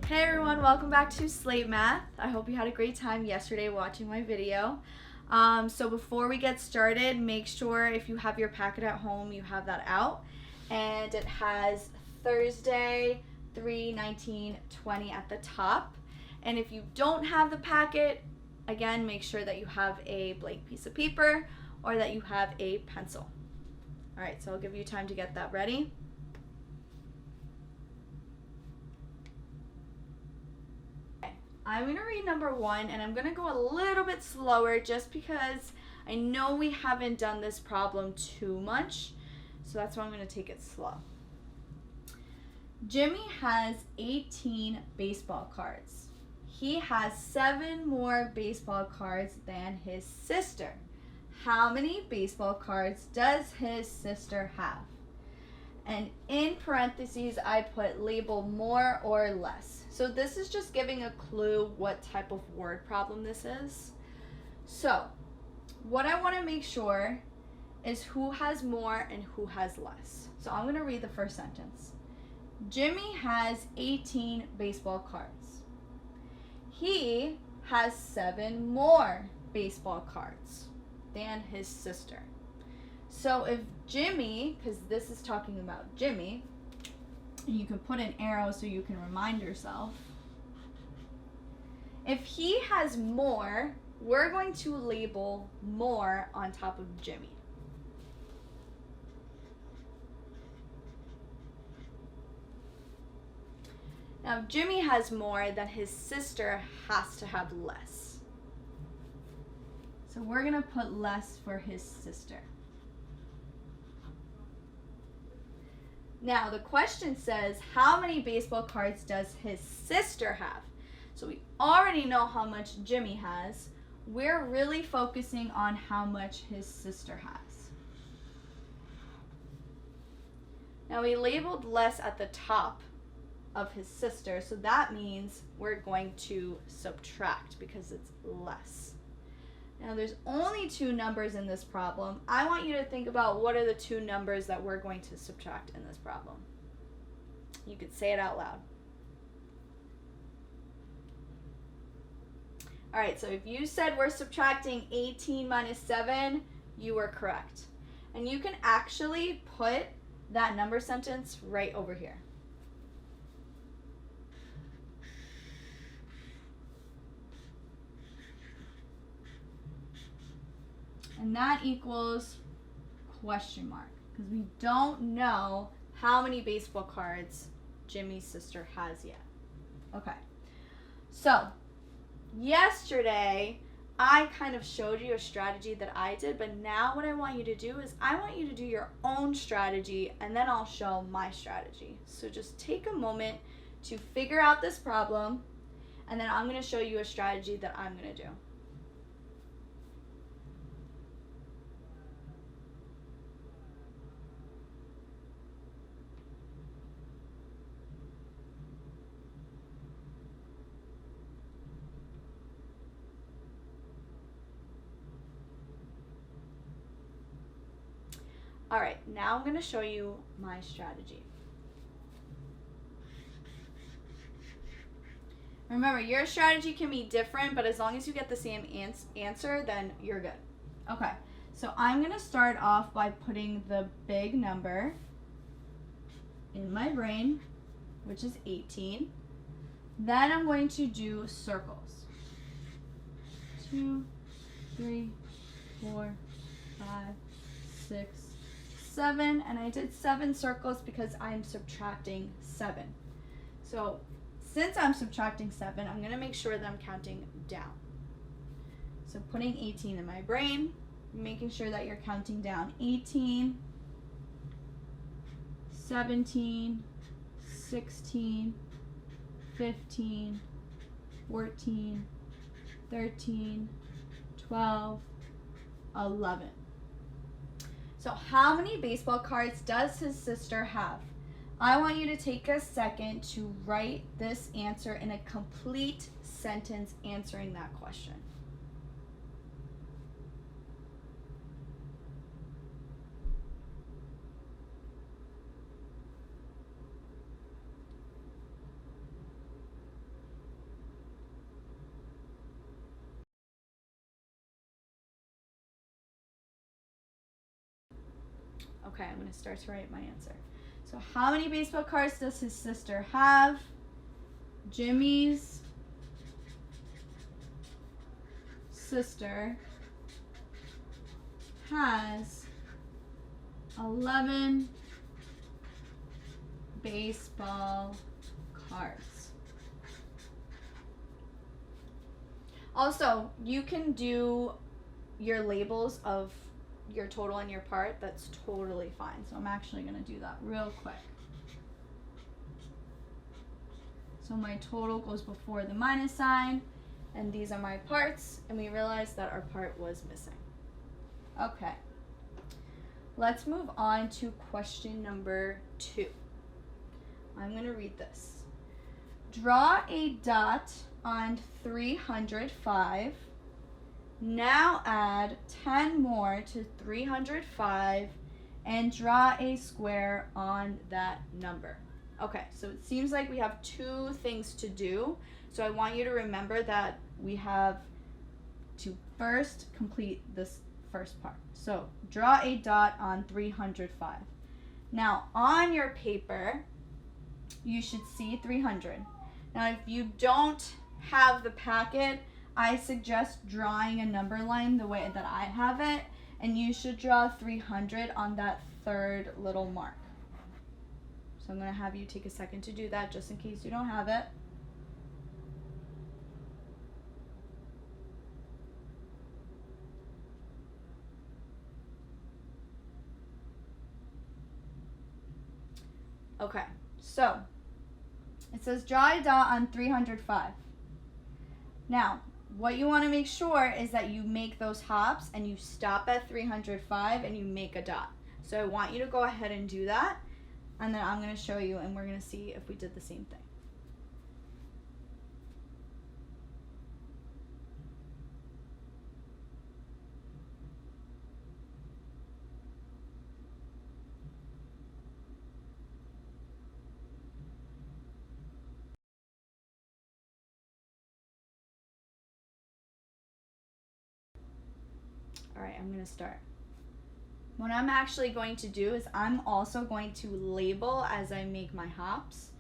Hey everyone, welcome back to Slate Math. I hope you had a great time yesterday watching my video. So before we get started, make sure if you have your packet at home, you have that out. And it has Thursday, 3/19/20 at the top. And if you don't have the packet, again, make sure that you have a blank piece of paper or that you have a pencil. All right, so I'll give you time to get that ready. I'm going to read number 1, and I'm going to go a little bit slower just because I know we haven't done this problem too much, so that's why I'm going to take it slow. Jimmy has 18 baseball cards. He has 7 more baseball cards than his sister. How many baseball cards does his sister have? And in parentheses, I put label more or less. So this is just giving a clue what type of word problem this is. So what I want to make sure is who has more and who has less. So I'm going to read the first sentence. Jimmy has 18 baseball cards. He has 7 more baseball cards than his sister. So if Jimmy, because this is talking about Jimmy, and you can put an arrow so you can remind yourself. If he has more, we're going to label more on top of Jimmy. Now, if Jimmy has more, then his sister has to have less. So we're going to put less for his sister. Now, the question says, how many baseball cards does his sister have? So we already know how much Jimmy has. We're really focusing on how much his sister has. Now, we labeled less at the top of his sister, so that means we're going to subtract because it's less. Now, there's only 2 numbers in this problem. I want you to think about what are the 2 numbers that we're going to subtract in this problem. You could say it out loud. All right, so if you said we're subtracting 18 minus 7, you were correct. And you can actually put that number sentence right over here. And that equals question mark, because we don't know how many baseball cards Jimmy's sister has yet. Okay, so yesterday I kind of showed you a strategy that I did, but now what I want you to do is I want you to do your own strategy, and then I'll show my strategy. So just take a moment to figure out this problem, and then I'm going to show you a strategy that I'm going to do. All right, now I'm going to show you my strategy. Remember, your strategy can be different, but as long as you get the same answer, then you're good. Okay, so I'm going to start off by putting the big number in my brain, which is 18. Then I'm going to do circles. 2, 3, 4, 5, 6, 7, and I did 7 circles because I'm subtracting 7. So since I'm subtracting 7, I'm going to make sure that I'm counting down. So putting 18 in my brain, making sure that you're counting down. 18, 17, 16, 15, 14, 13, 12, 11. So how many baseball cards does his sister have? I want you to take a second to write this answer in a complete sentence answering that question. Okay, I'm going to start to write my answer. So how many baseball cards does his sister have? Jimmy's sister has 11 baseball cards. Also, you can do your labels of your total and your part. That's totally fine. So I'm actually going to do that real quick. So my total goes before the minus sign, and these are my parts, and we realized that our part was missing. Okay. Let's move on to question number 2. I'm going to read this. Draw a dot on 305. Now add 10 more to 305 and draw a square on that number. Okay, so it seems like we have 2 things to do. So I want you to remember that we have to first complete this first part. So draw a dot on 305. Now on your paper, you should see 300. Now if you don't have the packet, I suggest drawing a number line the way that I have it, and you should draw 300 on that third little mark. So I'm going to have you take a second to do that just in case you don't have it. Okay, so it says draw a dot on 305. Now, what you want to make sure is that you make those hops and you stop at 305 and you make a dot. So I want you to go ahead and do that, and then I'm going to show you and we're going to see if we did the same thing. All right, I'm going to start. What I'm actually going to do is I'm also going to label as I make my hops,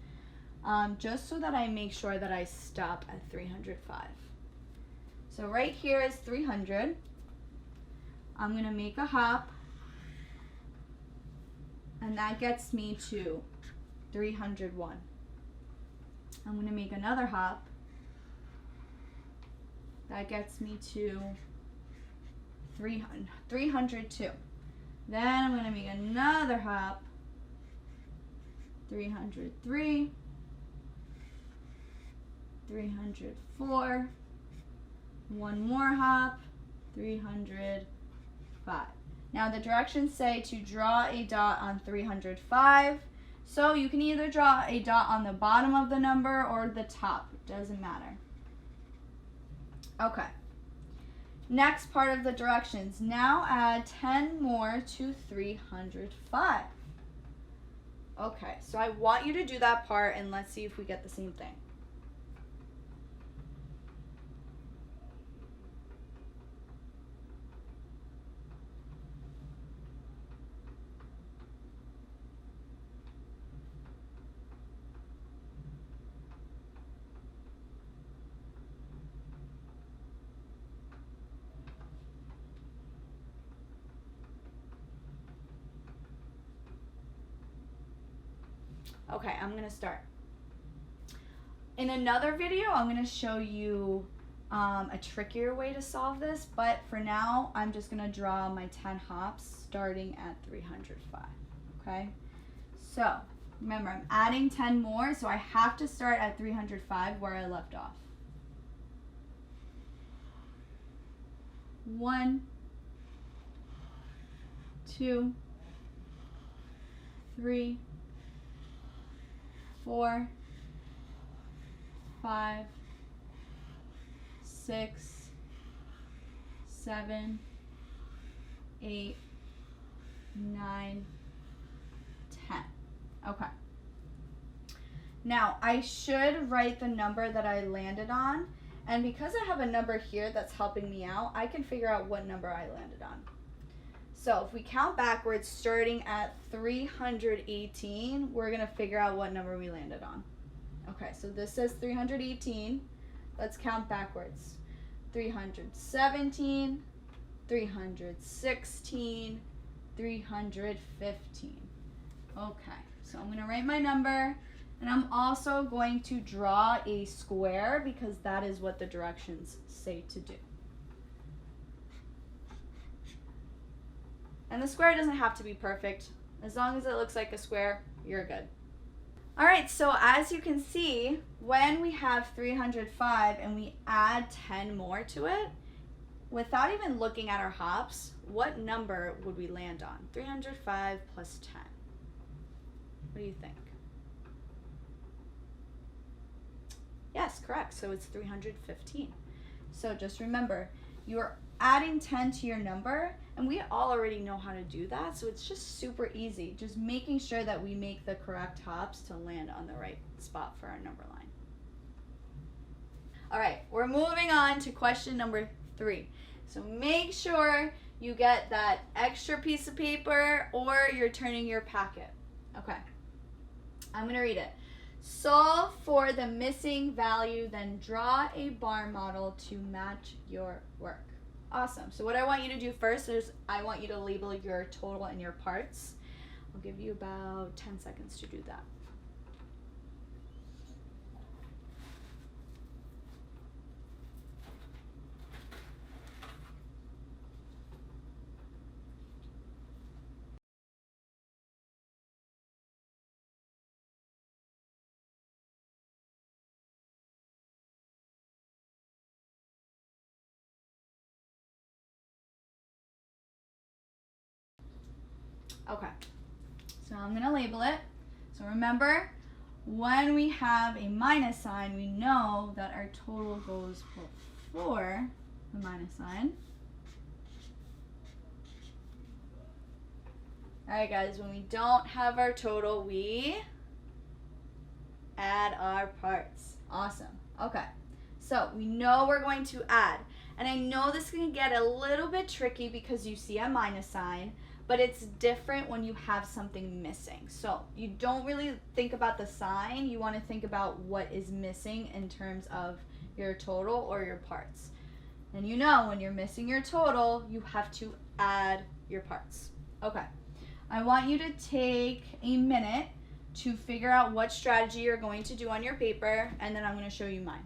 just so that I make sure that I stop at 305. So right here is 300. I'm going to make a hop, and that gets me to 301. I'm going to make another hop. That gets me to 302. Then I'm going to make another hop, 303, 304, one more hop, 305. Now the directions say to draw a dot on 305, so you can either draw a dot on the bottom of the number or the top, it doesn't matter. Okay. Next part of the directions. Now add 10 more to 305. Okay, so I want you to do that part and let's see if we get the same thing. Okay, I'm going to start. In another video, I'm going to show you a trickier way to solve this, but for now, I'm just going to draw my 10 hops starting at 305, okay? So, remember, I'm adding 10 more, so I have to start at 305 where I left off. 1, 2, 3, 4, 5, 6, 7, 8, 9, 10. Okay. Now, I should write the number that I landed on, and because I have a number here that's helping me out, I can figure out what number I landed on. So if we count backwards, starting at 318, we're going to figure out what number we landed on. Okay, so this says 318. Let's count backwards. 317, 316, 315. Okay, so I'm going to write my number, and I'm also going to draw a square because that is what the directions say to do. And the square doesn't have to be perfect. As long as it looks like a square, you're good. All right, so as you can see, when we have 305 and we add 10 more to it, without even looking at our hops, what number would we land on? 305 plus 10. What do you think? Yes, correct. So it's 315. So just remember, you're adding 10 to your number, and we all already know how to do that, so it's just super easy. Just making sure that we make the correct hops to land on the right spot for our number line. All right, we're moving on to question number 3. So make sure you get that extra piece of paper or you're turning your packet. Okay, I'm gonna read it. Solve for the missing value, then draw a bar model to match your work. Awesome. So what I want you to do first is I want you to label your total and your parts. I'll give you about 10 seconds to do that. Okay, so I'm going to label it. So remember, when we have a minus sign, we know that our total goes before the minus sign. All right, guys, when we don't have our total, we add our parts. Awesome. Okay, so we know we're going to add. And I know this can get a little bit tricky because you see a minus sign, but it's different when you have something missing. So you don't really think about the sign. You want to think about what is missing in terms of your total or your parts. And you know when you're missing your total, you have to add your parts. Okay, I want you to take a minute to figure out what strategy you're going to do on your paper, and then I'm going to show you mine.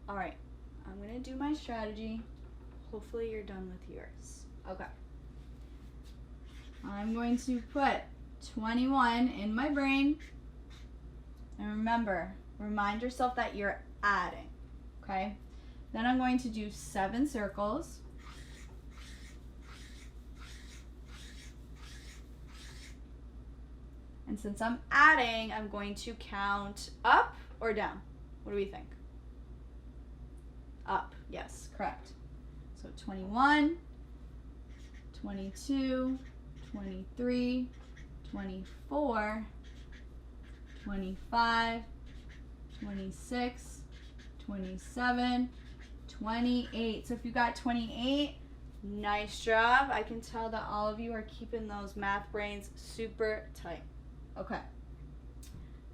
All right, I'm gonna do my strategy. Hopefully you're done with yours. Okay. I'm going to put 21 in my brain. And remember, remind yourself that you're adding, okay? Then I'm going to do 7 circles. And since I'm adding, I'm going to count up or down. What do we think? Up, yes, correct. So 21, 22, 23, 24, 25, 26, 27, 28. So if you got 28, nice job. I can tell that all of you are keeping those math brains super tight. Okay.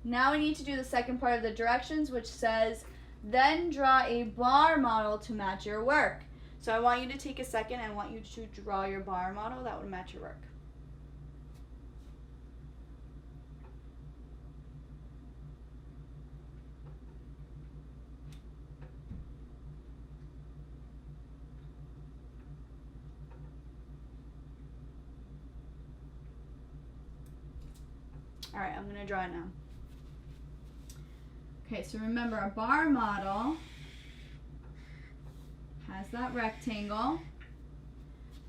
Now we need to do the second part of the directions, which says, then draw a bar model to match your work. So I want you to take a second. I want you to draw your bar model that would match your work. All right, I'm going to draw it now. Okay, so remember, a bar model has that rectangle.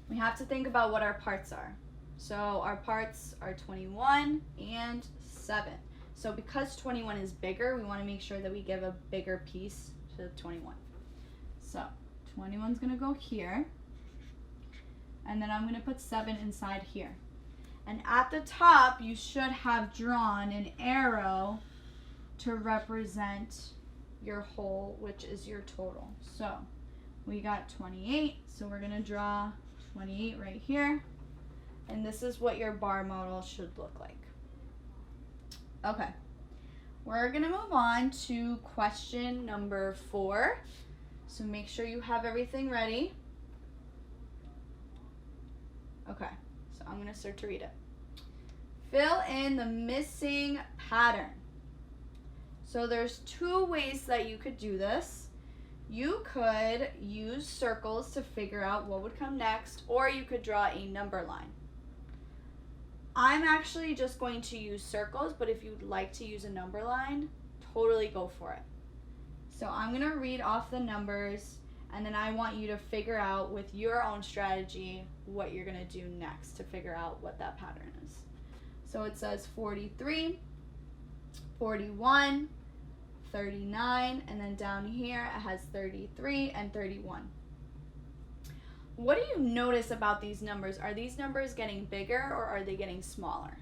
We have to think about what our parts are. So our parts are 21 and 7. So because 21 is bigger, we want to make sure that we give a bigger piece to 21. So 21 is going to go here. And then I'm going to put 7 inside here. And at the top, you should have drawn an arrow to represent your whole, which is your total. So we got 28, so we're going to draw 28 right here. And this is what your bar model should look like. Okay, we're going to move on to question number 4. So make sure you have everything ready. Okay, so I'm going to start to read it. Fill in the missing pattern. So there's 2 ways that you could do this. You could use circles to figure out what would come next, or you could draw a number line. I'm actually just going to use circles, but if you'd like to use a number line, totally go for it. So I'm going to read off the numbers, and then I want you to figure out with your own strategy what you're going to do next to figure out what that pattern is. So it says 43, 41, 39, and then down here it has 33 and 31. What do you notice about these numbers? Are these numbers getting bigger or are they getting smaller?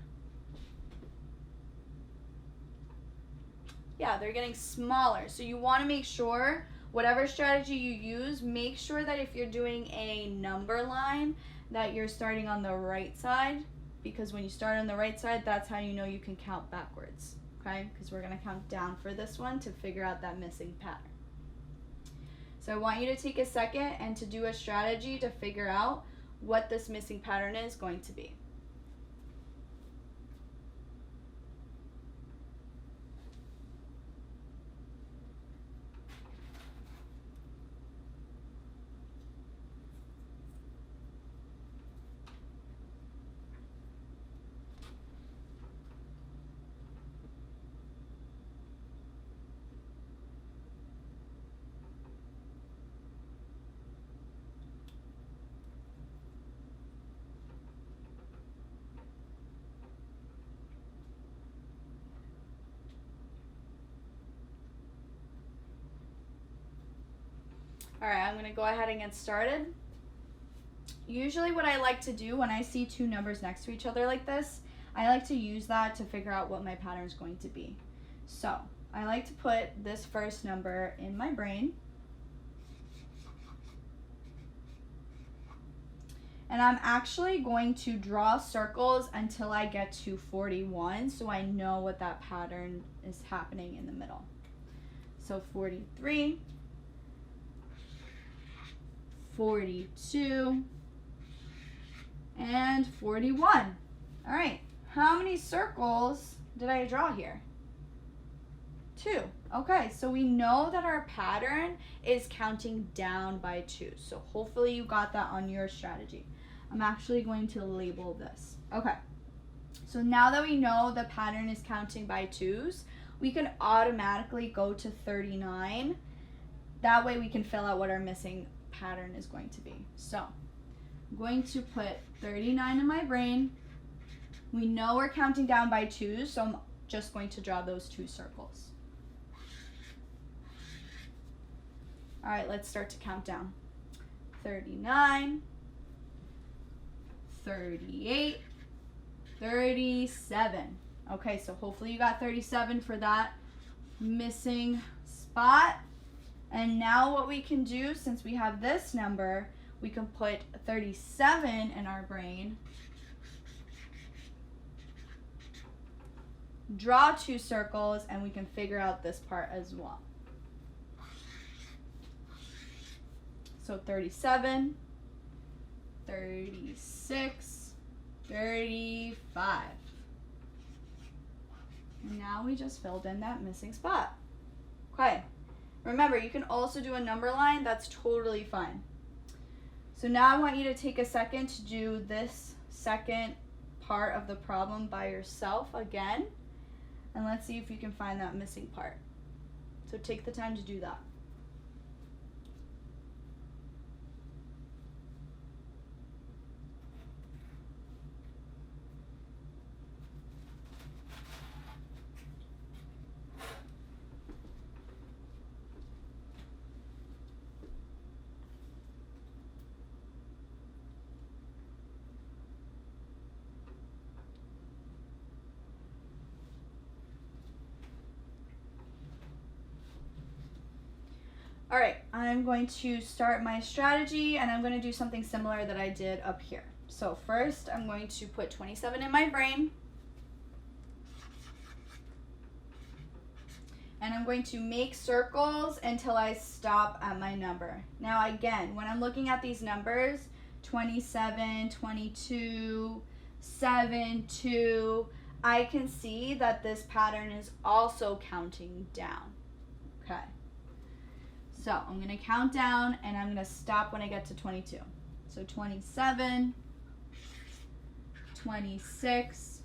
Yeah, they're getting smaller. So you want to make sure, whatever strategy you use, make sure that if you're doing a number line, that you're starting on the right side, because when you start on the right side, that's how you know you can count backwards, okay? Because we're going to count down for this one to figure out that missing pattern. So I want you to take a second and to do a strategy to figure out what this missing pattern is going to be. All right, I'm going to go ahead and get started. Usually what I like to do when I see 2 numbers next to each other like this, I like to use that to figure out what my pattern is going to be. So I like to put this first number in my brain. And I'm actually going to draw circles until I get to 41 so I know what that pattern is happening in the middle. So 43, 42, and 41. All right, how many circles did I draw here? 2. Okay, so we know that our pattern is counting down by 2. So hopefully you got that on your strategy. I'm actually going to label this. Okay, so now that we know the pattern is counting by 2s, we can automatically go to 39. That way we can fill out what our missing pattern is going to be. So I'm going to put 39 in my brain. We know we're counting down by 2s, so I'm just going to draw those 2 circles. All right, let's start to count down. 39, 38, 37. Okay, so hopefully you got 37 for that missing spot. And now what we can do, since we have this number, we can put 37 in our brain, draw 2 circles, and we can figure out this part as well. So 37, 36, 35. And now we just filled in that missing spot. Okay. Remember, you can also do a number line. That's totally fine. So now I want you to take a second to do this second part of the problem by yourself again. And let's see if you can find that missing part. So take the time to do that. All right, I'm going to start my strategy, and I'm going to do something similar that I did up here. So first, I'm going to put 27 in my brain. And I'm going to make circles until I stop at my number. Now again, when I'm looking at these numbers, 27, 22, 7, 2, I can see that this pattern is also counting down. Okay. So I'm going to count down and I'm going to stop when I get to 22. So 27, 26,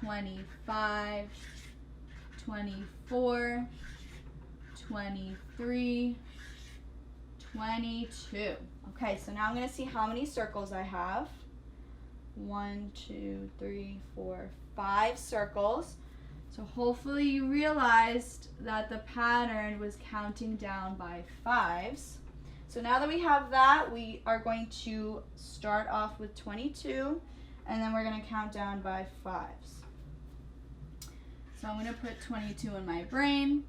25, 24, 23, 22. Okay, so now I'm going to see how many circles I have. 1, 2, 3, 4, 5 circles. So hopefully you realized that the pattern was counting down by 5s. So now that we have that, we are going to start off with 22, and then we're going to count down by 5s. So I'm going to put 22 in my brain,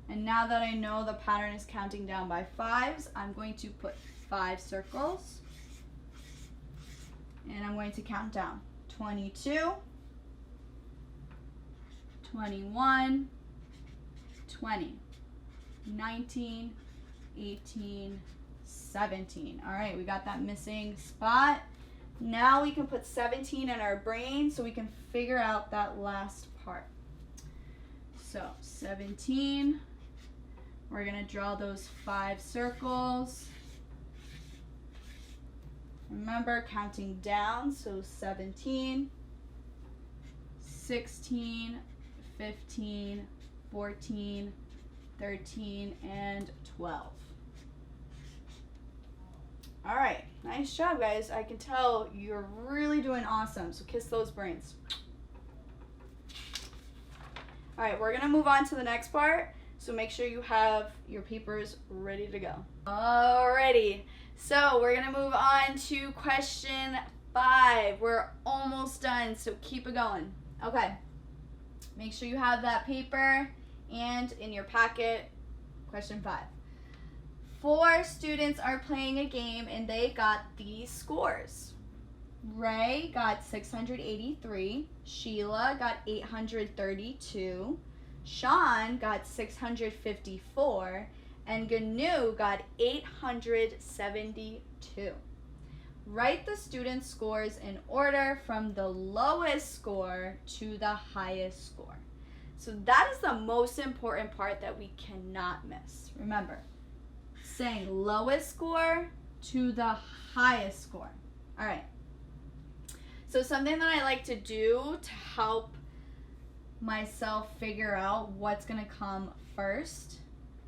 and now that I know the pattern is counting down by 5s, I'm going to put 5 circles, and I'm going to count down. 22, 21, 20, 19, 18, 17. All right, we got that missing spot. Now we can put 17 in our brain so we can figure out that last part. So 17, we're going to draw those 5 circles. Remember, counting down, so 17, 16, 15, 14, 13, and 12. All right, nice job, guys. I can tell you're really doing awesome, so kiss those brains. All right, we're gonna move on to the next part, so make sure you have your papers ready to go. Alrighty, so we're gonna move on to question 5. We're almost done, so keep it going. Okay, make sure you have that paper, and in your packet, question 5. 4 students are playing a game and they got these scores. Ray got 683, Sheila got 832, Sean got 654, and Gnu got 872. Write the students' scores in order from the lowest score to the highest score. So that is the most important part that we cannot miss. Remember, saying lowest score to the highest score. All right. So something that I like to do to help myself figure out what's going to come first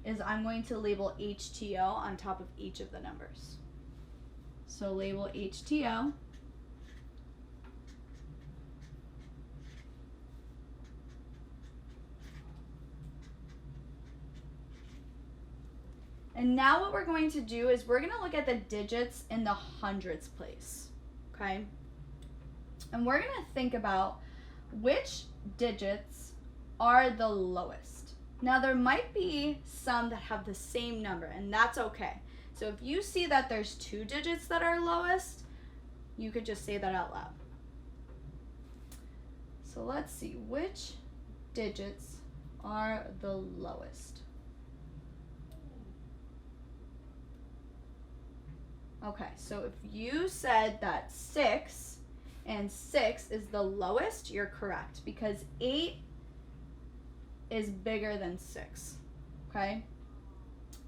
is I'm going to label HTO on top of each of the numbers. So label HTO. And now what we're going to do is we're going to look at the digits in the hundreds place, okay? And we're going to think about which digits are the lowest. Now there might be some that have the same number, and that's okay. So if you see that there's 2 digits that are lowest, you could just say that out loud. So let's see, which digits are the lowest? Okay, so if you said that 6 and 6 is the lowest, you're correct, because 8 is bigger than 6, okay?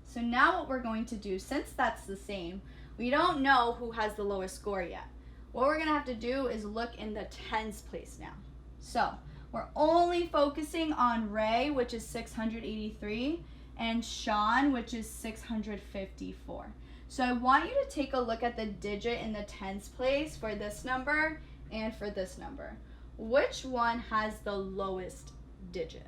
So now what we're going to do, since that's the same, we don't know who has the lowest score yet. What we're gonna have to do is look in the tens place now. So we're only focusing on Ray, which is 683, and Sean, which is 654. So I want you to take a look at the digit in the tens place for this number and for this number. Which one has the lowest digit?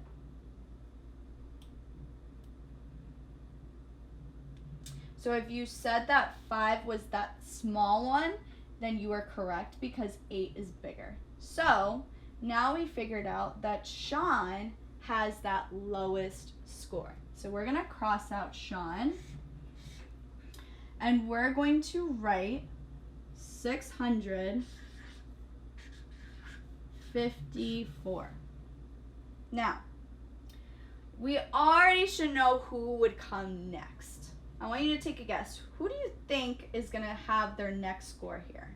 So if you said that 5 was that small one, then you are correct because 8 is bigger. So now we figured out that Sean has that lowest score. So we're going to cross out Sean. And we're going to write 654. Now, we already should know who would come next. I want you to take a guess. Who do you think is going to have their next score here?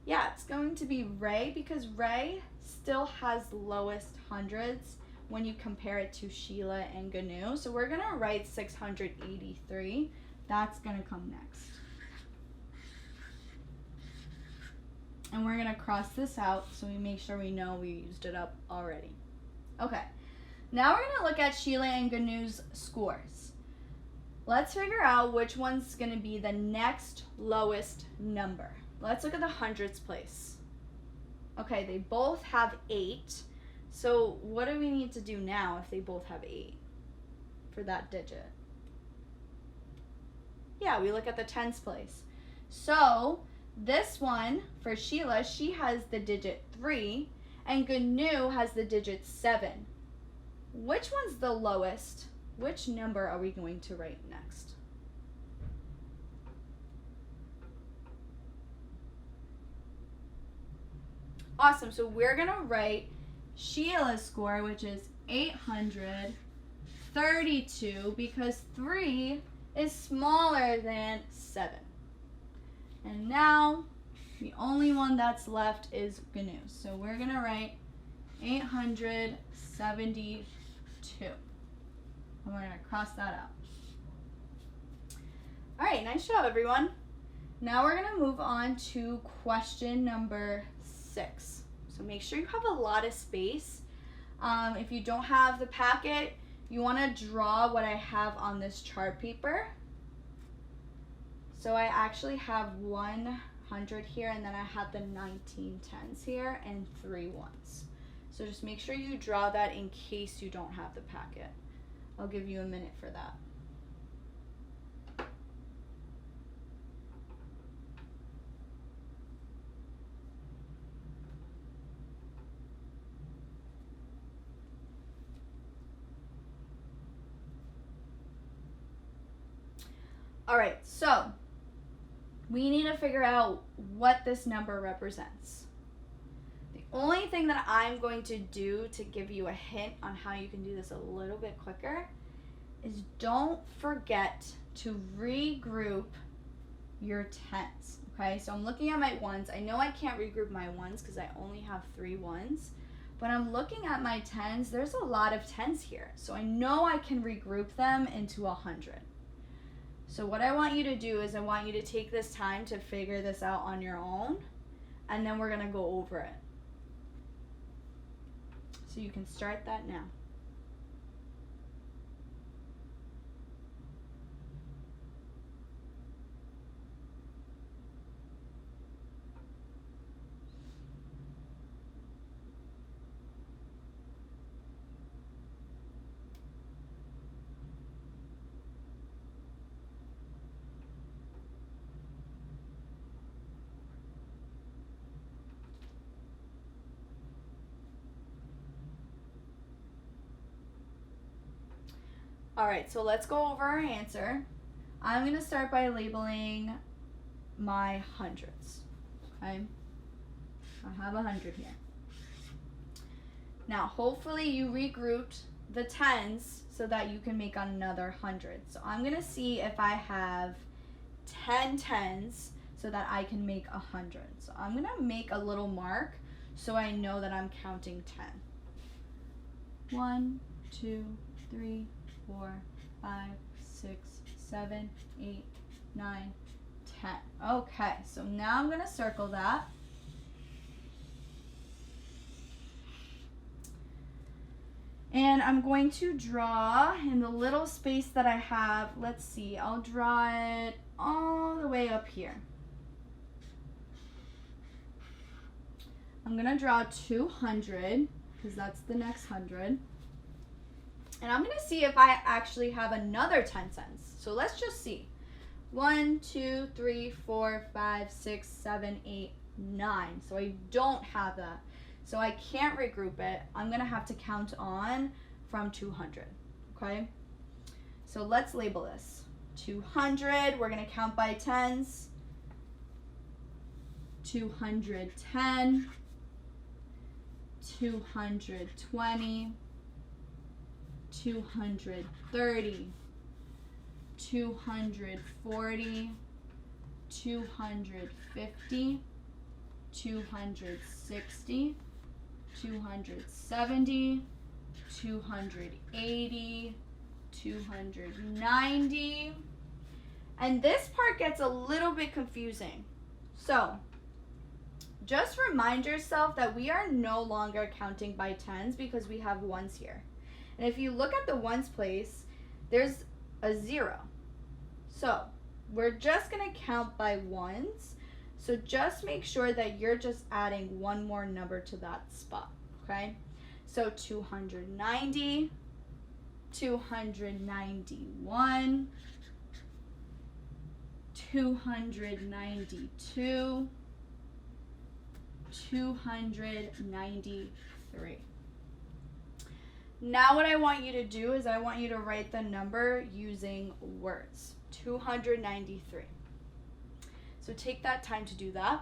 Yeah, it's going to be Ray, because Ray still has lowest hundreds when you compare it to Sheila and Gnu. So we're going to write 683. That's going to come next. And we're going to cross this out so we make sure we know we used it up already. Okay, now we're going to look at Sheila and Gnu's scores. Let's figure out which one's going to be the next lowest number. Let's look at the hundreds place. Okay, they both have 8. So what do we need to do now if they both have 8 for that digit? Yeah, we look at the tens place. So this one, for Sheila, she has the digit 3, and Gnu has the digit 7. Which one's the lowest? Which number are we going to write next? Awesome, so we're going to write Sheila's score, which is 832, because 3 is smaller than 7. And now, the only one that's left is Gnu. So we're going to write 872. And we're going to cross that out. All right, nice job, everyone. Now we're going to move on to question number 6. So make sure you have a lot of space. If you don't have the packet, you want to draw what I have on this chart paper. So I actually have 100 here, and then I have the 19 tens here and 3 ones. So just make sure you draw that in case you don't have the packet. I'll give you a minute for that. All right, so we need to figure out what this number represents. The only thing that I'm going to do to give you a hint on how you can do this a little bit quicker is don't forget to regroup your tens, okay? So I'm looking at my ones. I know I can't regroup my ones because I only have 3 ones, but I'm looking at my tens. There's a lot of tens here, so I know I can regroup them into 100. So what I want you to do is I want you to take this time to figure this out on your own, and then we're going to go over it. So you can start that now. All right, so let's go over our answer. I'm going to start by labeling my hundreds, okay? I have 100 here. Now, hopefully you regrouped the tens so that you can make another 100. So I'm going to see if I have 10 tens so that I can make 100. So I'm going to make a little mark so I know that I'm counting 10. 1, 2, 3, 4, 5, 6, 7, 8, 9, 10. Okay, so now I'm going to circle that. And I'm going to draw in the little space that I have. Let's see, I'll draw it all the way up here. I'm going to draw 200 because that's the next 100. And I'm going to see if I actually have another 10 cents. So let's just see. 1, 2, 3, 4, 5, 6, 7, 8, 9. So I don't have that. So I can't regroup it. I'm going to have to count on from 200, okay? So let's label this. 200, we're going to count by tens. 210, 220, 230, 240, 250, 260, 270, 280, 290. And this part gets a little bit confusing. So, just remind yourself that we are no longer counting by tens because we have ones here. And if you look at the ones place, there's a 0. So, we're just going to count by ones. So just make sure that you're just adding one more number to that spot, okay? So 290, 291, 292, 293. Now what I want you to do is I want you to write the number using words. 293. So take that time to do that.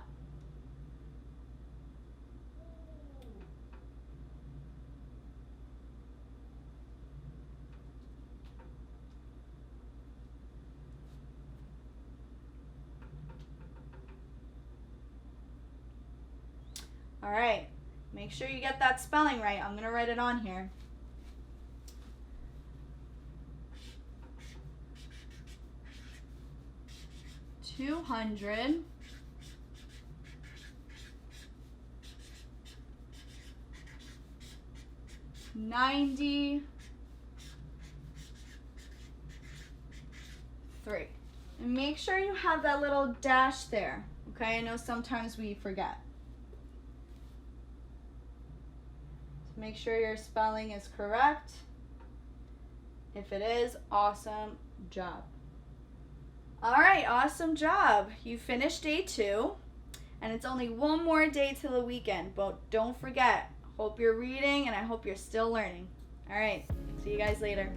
All right, make sure you get that spelling right. I'm gonna write it on here. $293. And make sure you have that little dash there. Okay, I know sometimes we forget. So make sure your spelling is correct. If it is, awesome job. All right, awesome job. You finished day 2, and it's only one more day till the weekend, but don't forget, hope you're reading and I hope you're still learning. All right, see you guys later.